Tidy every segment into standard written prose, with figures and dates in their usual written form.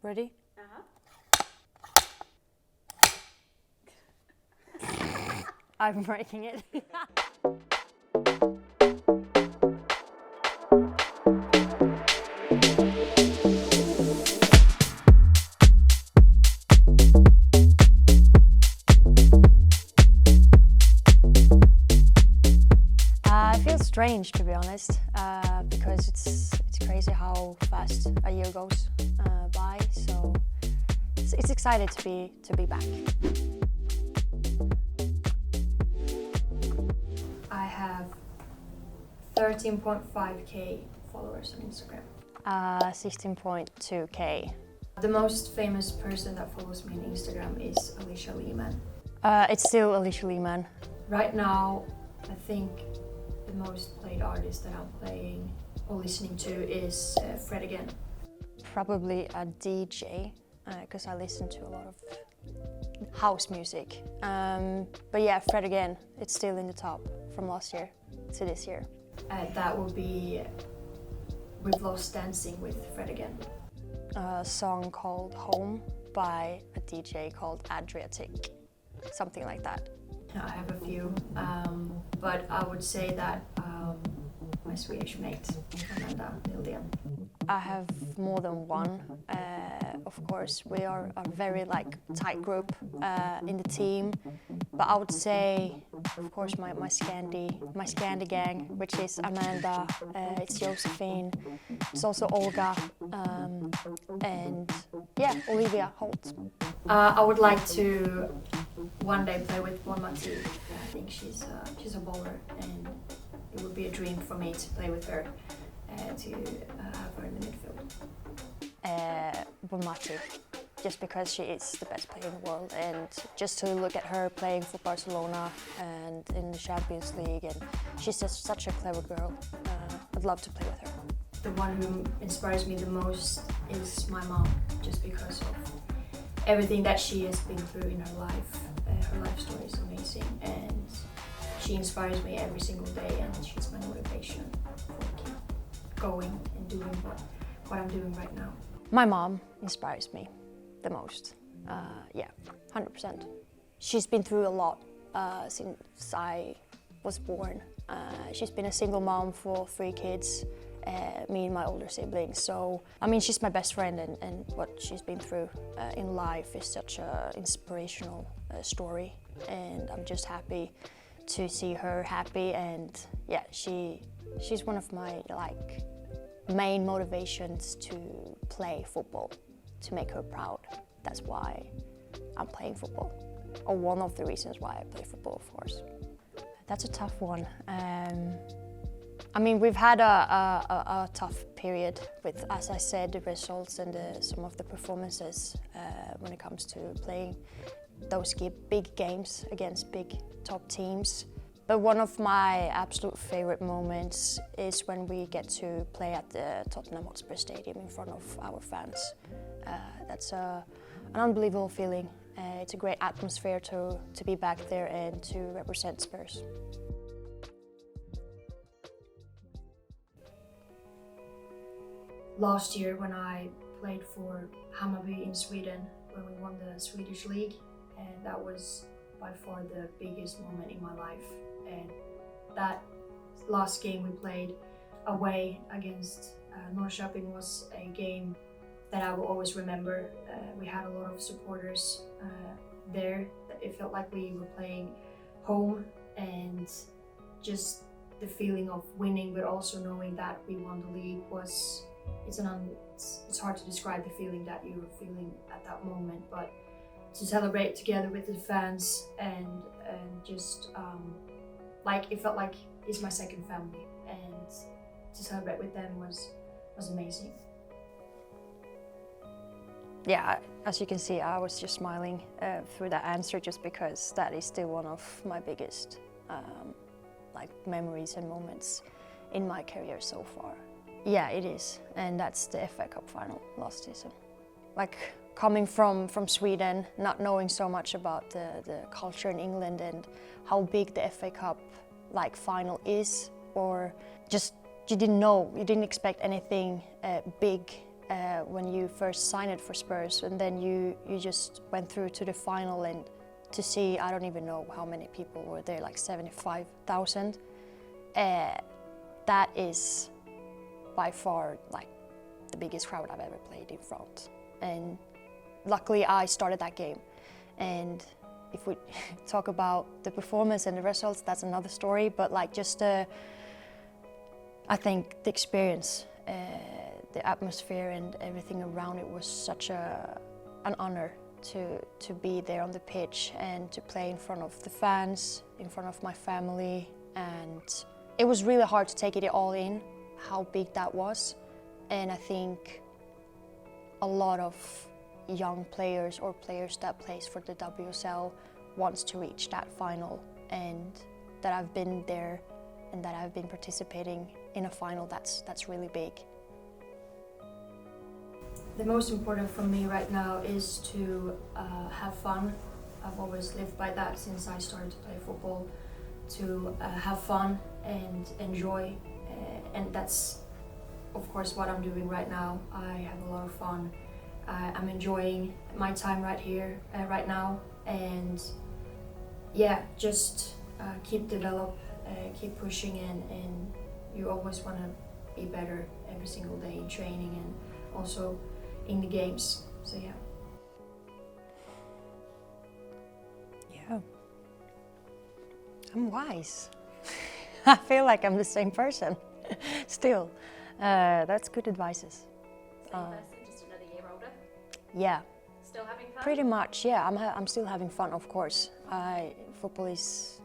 Ready? I'm breaking it. It feels strange, to be honest, because it's crazy how fast a year goes by. So it's excited to be back. I have 13.5k followers on Instagram. 16.2k. The most famous person that follows me on Instagram is Alicia Lehman. It's still Alicia Lehman. Right now, I think the most played artist that I'm playing or listening to is Fred again. Probably a DJ, because I listen to a lot of house music. But yeah, Fred again, it's still in the top from last year to this year. That will be We've Lost Dancing with Fred again. A song called Home by a DJ called Adriatic, something like that. I have a few, but I would say that my Swedish mate, Matilda. I have more than one. Of course, we are a very tight group in the team. But I would say, of course, my Scandi gang, which is Amanda, it's Josephine, it's also Olga, and yeah, Olivia Holt. I would like to one day play with Matilda. I think she's a bowler, and it would be a dream for me to play with her, to have her in the midfield. Mati, just because she is the best player in the world, and just to look at her playing for Barcelona and in the Champions League, and she's just such a clever girl. I'd love to play with her. The one who inspires me the most is my mom, just because of everything that she has been through in her life. Her life story is amazing, and she inspires me every single day, and she's my motivation for keep going and doing what I'm doing right now. My mom inspires me the most. Yeah, 100%. She's been through a lot since I was born. She's been a single mom for 3 kids, me and my older siblings. So, I mean, she's my best friend, and what she's been through in life is such an inspirational story. And I'm just happy to see her happy, and yeah, she's one of my main motivations to play football, to make her proud. That's why I'm playing football, or one of the reasons why I play football, of course. That's a tough one. I mean, we've had a tough period with, as I said, the results and some of the performances when it comes to playing those big games against big top teams. But one of my absolute favorite moments is when we get to play at the Tottenham Hotspur Stadium in front of our fans. That's an unbelievable feeling. It's a great atmosphere to be back there and to represent Spurs. Last year when I played for Hammarby in Sweden, when we won the Swedish league, and that was by far the biggest moment in my life. And that last game we played away against Norrköping was a game that I will always remember. We had a lot of supporters there. It felt like we were playing home, and just the feeling of winning, but also knowing that we won the league was, it's hard to describe the feeling that you were feeling at that moment, but to celebrate together with the fans and just it felt like it's my second family, and to celebrate with them was amazing. Yeah, as you can see, I was just smiling through that answer, just because that is still one of my biggest memories and moments in my career so far. Yeah, it is, and that's the FA Cup final last season. Coming from Sweden, not knowing so much about the culture in England and how big the FA Cup final is, or just you didn't know, you didn't expect anything big when you first signed it for Spurs, and then you just went through to the final, and to see, I don't even know how many people were there, like 75,000. That is by far like the biggest crowd I've ever played in front. And luckily I started that game. And if we talk about the performance and the results, that's another story. But like just I think the experience, the atmosphere and everything around it was such an honor to be there on the pitch and to play in front of the fans, in front of my family. And it was really hard to take it all in, how big that was. And I think a lot of young players or players that plays for the WSL wants to reach that final, and that I've been there and that I've been participating in a final, that's really big. The most important for me right now is to have fun. I've always lived by that since I started to play football, to have fun and enjoy, and that's of course what I'm doing right now. I have a lot of fun. I'm enjoying my time right here, right now, and yeah, just keep keep pushing, and you always want to be better every single day in training and also in the games. So yeah. Yeah. I'm wise. I feel like I'm the same person still. That's good advices. Same person, just another year older. Yeah. Still having fun? Pretty much, yeah. I'm still having fun, of course. Football is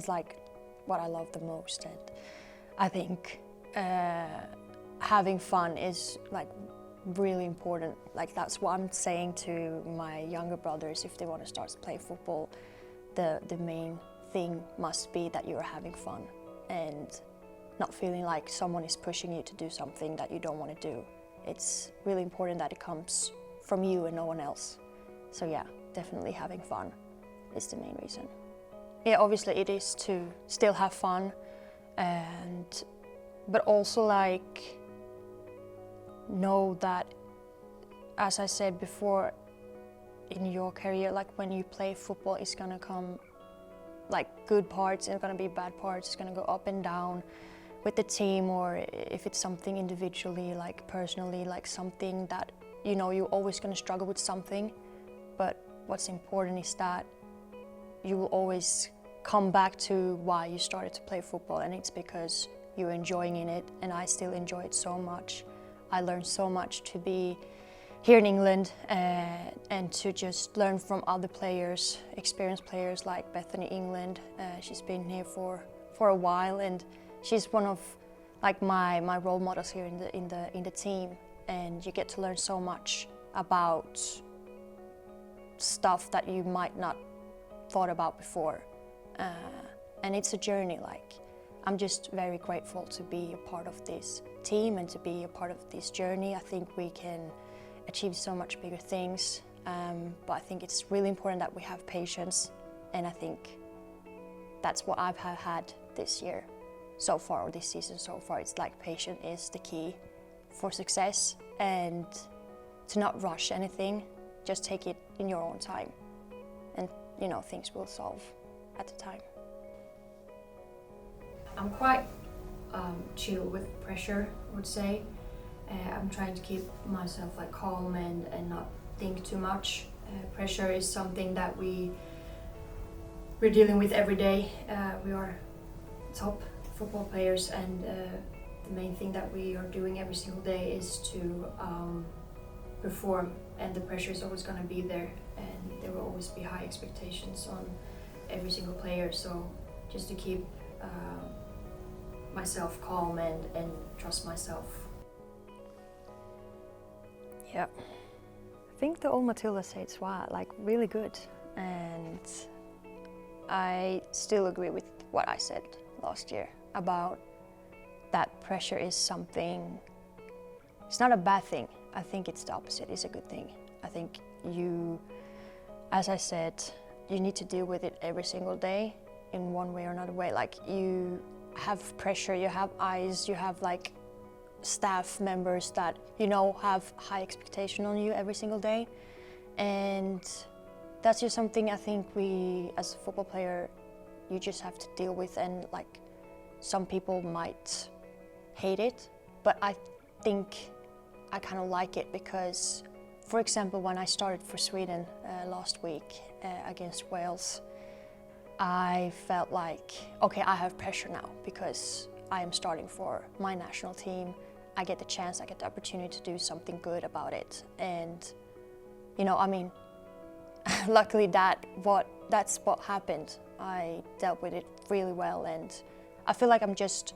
like what I love the most, and I think having fun is like really important. Like that's what I'm saying to my younger brothers if they want to start to play football. The main thing must be that you're having fun and not feeling like someone is pushing you to do something that you don't want to do. It's really important that it comes from you and no one else. So yeah, definitely having fun is the main reason. Yeah, obviously it is to still have fun, but also like know that, as I said before, in your career, like when you play football, it's gonna come like good parts, and it's gonna be bad parts, it's gonna go up and down with the team, or if it's something individually, like personally, like something that, you know, you're always gonna struggle with something, but what's important is that you will always come back to why you started to play football, and it's because you're enjoying in it, and I still enjoy it so much. I learned so much to be here in England and to just learn from other players, experienced players like Bethany England. She's been here for a while, and she's one of like my role models here in the team. And you get to learn so much about stuff that you might not thought about before, and it's a journey. Like I'm just very grateful to be a part of this team and to be a part of this journey. I think we can achieve so much bigger things, but I think it's really important that we have patience, and I think that's what I've had this year so far, or this season so far. It's like patience is the key for success, and to not rush anything, just take it in your own time, and you know, things will solve at the time. I'm quite chill with pressure, I would say. I'm trying to keep myself like calm and not think too much. Pressure is something that we're dealing with every day. We are top football players, and the main thing that we are doing every single day is to perform, and the pressure is always going to be there, and there will always be high expectations on every single player. So just to keep myself calm and trust myself. Yeah, I think the old Matilda said it's like really good, and I still agree with what I said last year about that pressure is something, it's not a bad thing. I think it's the opposite, it's a good thing. I think you, as I said, you need to deal with it every single day in one way or another way. Like you have pressure, you have eyes, you have like staff members that, you know, have high expectation on you every single day. And that's just something I think we, as a football player, you just have to deal with. And like, some people might hate it, but I think I kind of like it because, for example, when I started for Sweden last week against Wales, I felt like, okay, I have pressure now because I am starting for my national team. I get the chance, I get the opportunity to do something good about it. And, you know, I mean, luckily that's what happened. I dealt with it really well, and I feel like I'm just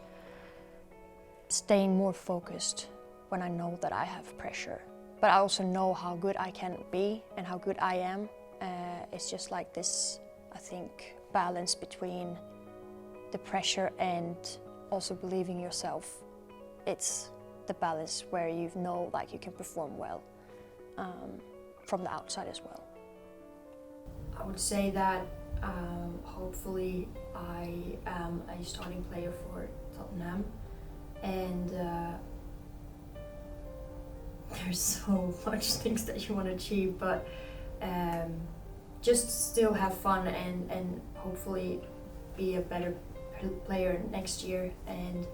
staying more focused when I know that I have pressure. But I also know how good I can be and how good I am. It's just like this, I think, balance between the pressure and also believing yourself. It's the balance where you know, like, you can perform well from the outside as well. I would say that hopefully I am a starting player for Tottenham, and there's so much things that you want to achieve, but just still have fun and hopefully be a better player next year, and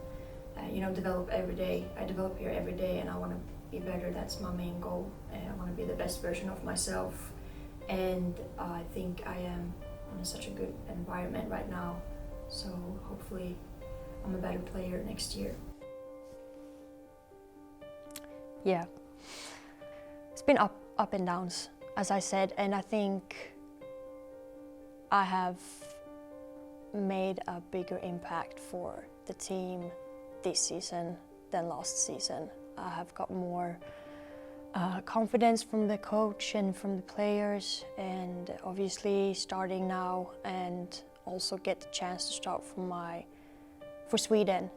you know, develop every day. I develop here every day, and I want to be better. That's my main goal. I want to be the best version of myself, and I think I am in such a good environment right now. So hopefully I'm a better player next year. Yeah, it's been up and downs, as I said, and I think I have made a bigger impact for the team this season than last season. I have got more confidence from the coach and from the players, and obviously starting now and also get the chance to start for Sweden.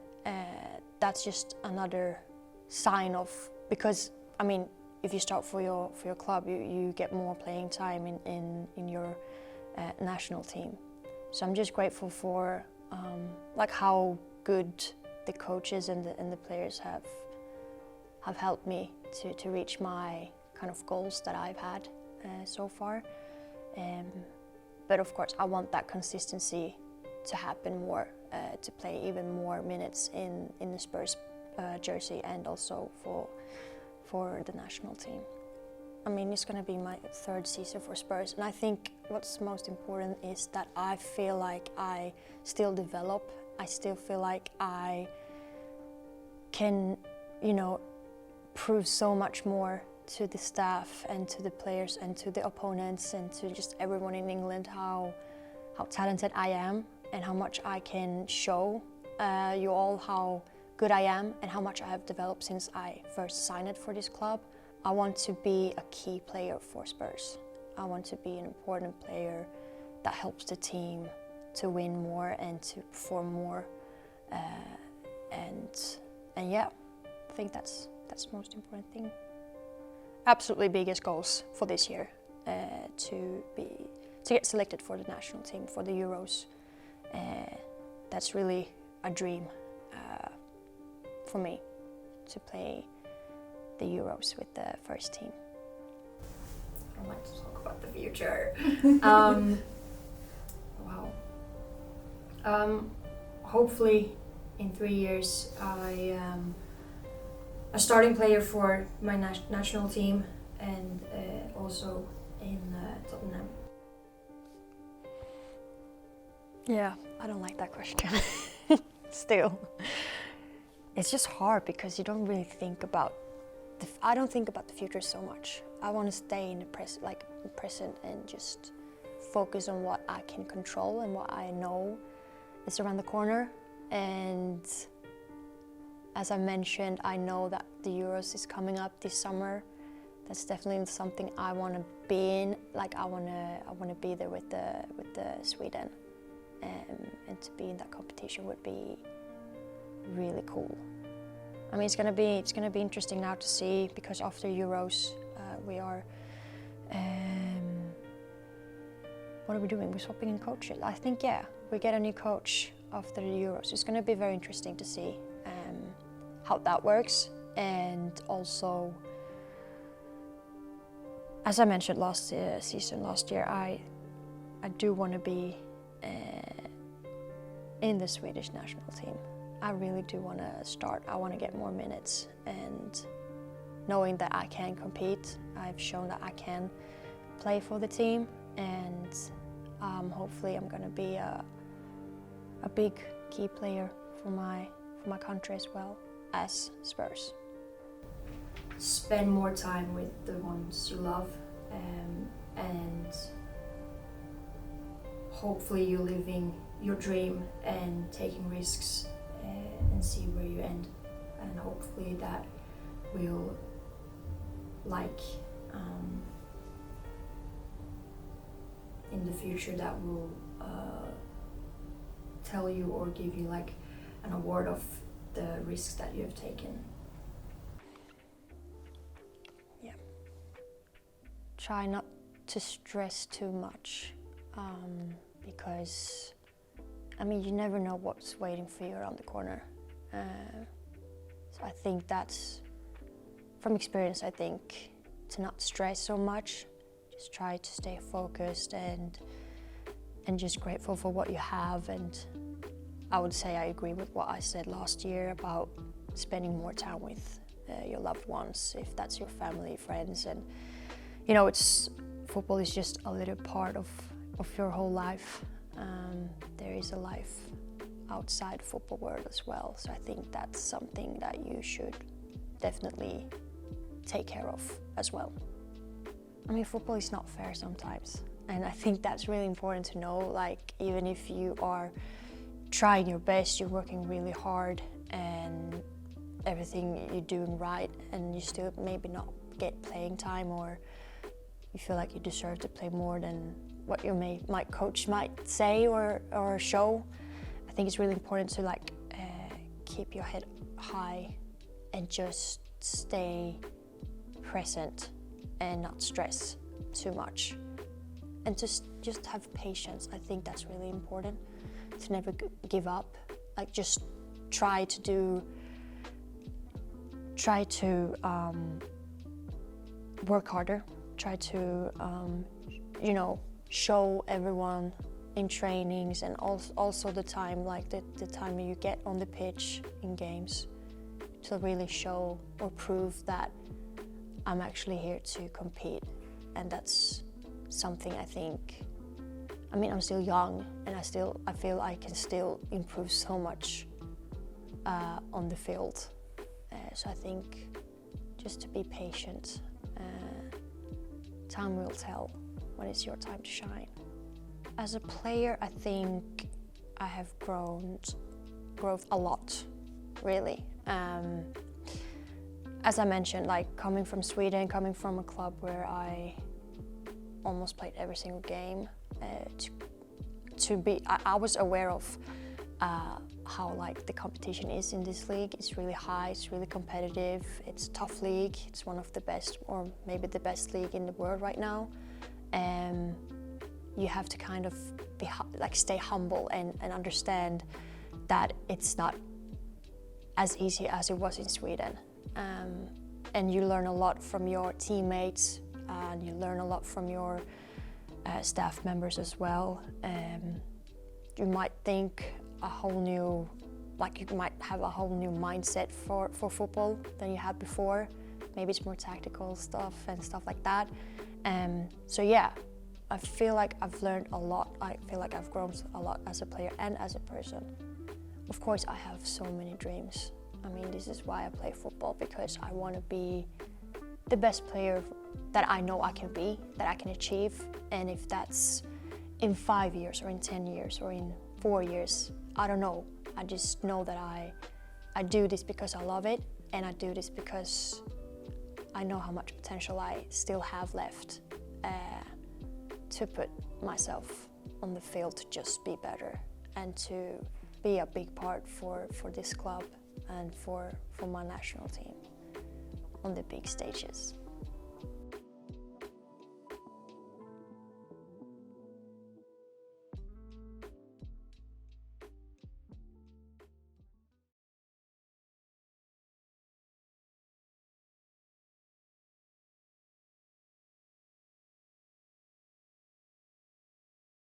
That's just another sign of, because I mean, if you start for your club, you get more playing time in your national team. So I'm just grateful for like how good the coaches and the players have helped me to reach my kind of goals that I've had so far. But of course, I want that consistency to happen more, to play even more minutes in the Spurs jersey and also for the national team. I mean, it's going to be my third season for Spurs, and I think what's most important is that I feel like I still develop. I still feel like I can, you know, prove so much more to the staff and to the players and to the opponents and to just everyone in England how talented I am and how much I can show you all how good I am and how much I have developed since I first signed for this club. I want to be a key player for Spurs. I want to be an important player that helps the team to win more and to perform more. And yeah, I think that's the most important thing. Absolutely biggest goals for this year, to get selected for the national team for the Euros. That's really a dream for me, to play the Euros with the first team. I don't like to talk about the future. Wow. Hopefully in 3 years I am a starting player for my national team and also in Tottenham. Yeah, I don't like that question. Still. It's just hard because you don't really think about I don't think about the future so much. I want to stay in the present and just focus on what I can control and what I know is around the corner. And as I mentioned, I know that the Euros is coming up this summer. That's definitely something I want to be in. Like I want to be there with the Sweden, and to be in that competition would be really cool. I mean, it's gonna be interesting now to see, because after Euros we are. What are we doing? We're swapping in coaches. I think, yeah, we get a new coach after the Euros. It's gonna be very interesting to see how that works. And also, as I mentioned last year, I do want to be in the Swedish national team. I really do want to start. I want to get more minutes, and knowing that I can compete, I've shown that I can play for the team, and hopefully I'm going to be a big key player for my country as well as Spurs. Spend more time with the ones you love, and hopefully you're living your dream and taking risks, and see where you end, and hopefully that will in the future that will tell you or give you like an award of the risks that you have taken. Yeah. Try not to stress too much, because I mean, you never know what's waiting for you around the corner. So I think that's, from experience, I think to not stress so much, just try to stay focused and just grateful for what you have. And I would say I agree with what I said last year about spending more time with your loved ones, if that's your family, friends. And you know, football is just a little part of your whole life. There is a life outside football world as well, so I think that's something that you should definitely take care of as well. I mean, football is not fair sometimes, and I think that's really important to know. Like, even if you are trying your best, you're working really hard and everything you're doing right, and you still maybe not get playing time, or you feel like you deserve to play more than what your coach might say or show. I think it's really important to keep your head high and just stay present and not stress too much, and just have patience. I think that's really important, to never give up. Like, just try to work harder, try to show everyone in trainings, and also the time, like the time you get on the pitch in games, to really show or prove that I'm actually here to compete. And that's something I think, I mean, I'm still young, and I feel I can still improve so much on the field. So I think just to be patient. Time will tell when it's your time to shine. As a player, I think I have grown a lot, really. As I mentioned, like, coming from Sweden, coming from a club where I almost played every single game, I was aware of how the competition is in this league. It's really high, it's really competitive, it's a tough league, it's one of the best, or maybe the best league in the world right now. You have to kind of stay humble and understand that it's not as easy as it was in Sweden. And you learn a lot from your teammates, and you learn a lot from your staff members as well. You might think you might have a whole new mindset for football than you had before. Maybe it's more tactical stuff and stuff like that. So yeah, I feel like I've learned a lot. I feel like I've grown a lot as a player and as a person. Of course, I have so many dreams. I mean, this is why I play football, because I want to be the best player that I know I can be, that I can achieve. And if that's in 5 years or in 10 years or in 4 years, I don't know. I just know that I do this because I love it, and I do this because I know how much potential I still have left to put myself on the field to just be better and to be a big part for this club and for my national team on the big stages.